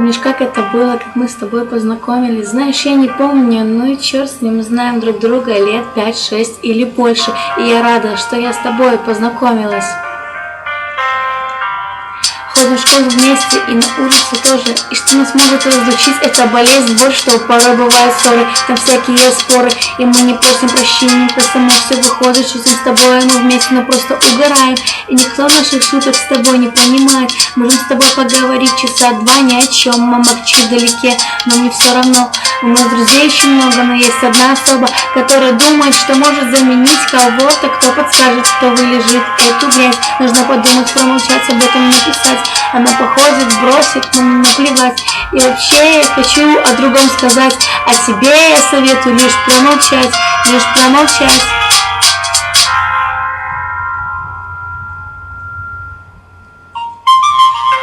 Помнишь, как это было, как мы с тобой познакомились? Знаешь, я не помню, ну и черт с ним, знаем друг друга лет 5-6 или больше. И я рада, что я с тобой познакомилась. Ходим в школу вместе и на улице тоже. И что нас может разлучить, это болезнь, вот что порой бывают ссоры, там всякие споры. И мы не просим прощения, это само все выходит. Чувствуем с тобой, мы вместе, но просто угораем. И никто наших шуток с тобой не понимает. Можем с тобой поговорить часа два ни о чем. Мама кричит вдалеке, но мне все равно. У нас друзей еще много, но есть одна особа, которая думает, что может заменить кого-то, кто подскажет, кто вылежит эту грязь. Нужно подумать, промолчать, об этом не писать. Она походит, бросит, но мне наплевать. И вообще я хочу о другом сказать, а тебе я советую лишь промолчать, лишь промолчать.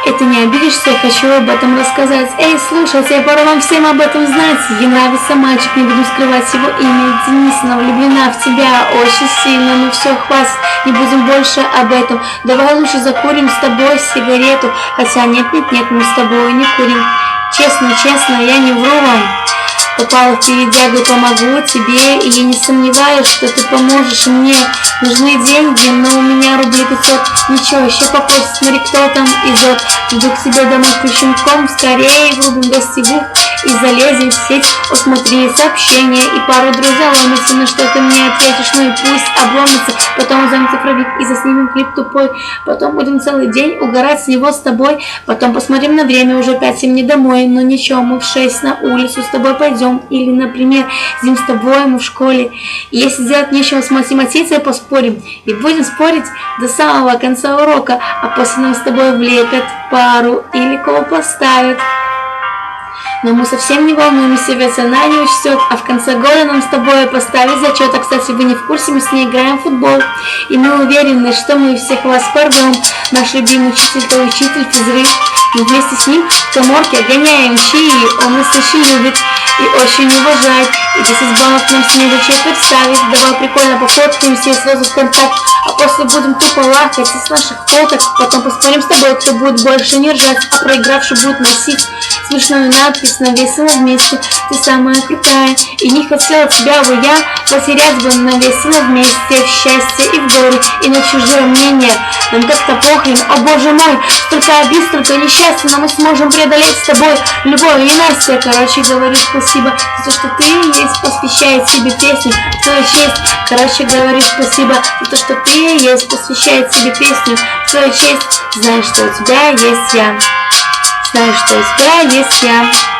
И ты не обидишься, я хочу об этом рассказать. Эй, слушайте, я пора вам всем об этом знать. Ей нравится мальчик, не буду скрывать его имя. Денисовна влюблена в тебя очень сильно, но все, хватит, не будем больше об этом. Давай лучше закурим с тобой сигарету. Хотя нет, мы с тобой не курим. Честно, я не вру вам. Попала в передрягу, помогу тебе, и я не сомневаюсь, что ты поможешь мне. Нужны деньги, но у меня рублей 500. Ничего, еще попросит, смотри, кто там идет. Иду к тебе домой ключенком, скорее врубим гостевых и залезем в сеть. Усмотри сообщения и пару друзей ломится, на что ты мне ответишь, ну и пусть обломится. Потом узнаем цифровик и заснимем клип тупой. Потом будем целый день угорать с него с тобой. Потом посмотрим на время, уже 5 мне домой. Но ничего, мы в 6 на улицу с тобой пойдем. Или, например, сидим с тобой, мы в школе. И если делать нечего с математицей, поспорим. И будем спорить до самого конца урока. А после нам с тобой влепят пару или кого поставят. Но мы совсем не волнуемся, ведь она не учтет, а в конце года нам с тобой поставить зачет. А кстати, вы не в курсе, мы с ней играем в футбол. И мы уверены, что мы всех вас порвем. Наш любимый учитель, то учитель физры. Мы вместе с ним в каморке гоняем чаи. Он нас очень любит и очень уважает. И 10 баллов нам с ней за четверть ставит. Давай прикольно пофоткаемся и сразу в контакт. А после будем тупо лахать из наших фоток. Потом поспорим с тобой, кто будет больше не ржать, а проигравший будет носить смешную надпись на весело вместе. Ты самая крутая, и не хотела тебя бы я потерять бы на весело вместе. В счастье и в горе, и на чужое мнение нам как-то похрен. О боже мой, столько обид, столько несчастья, но мы сможем преодолеть с тобой любовь и Настя. Короче, говорю спасибо за то, что ты есть, посвящает себе песню в твою честь. Короче, говорю спасибо за то, что ты есть, посвящает себе песню в твою честь. Знаешь, что у тебя есть я. Знаешь, что у тебя есть я.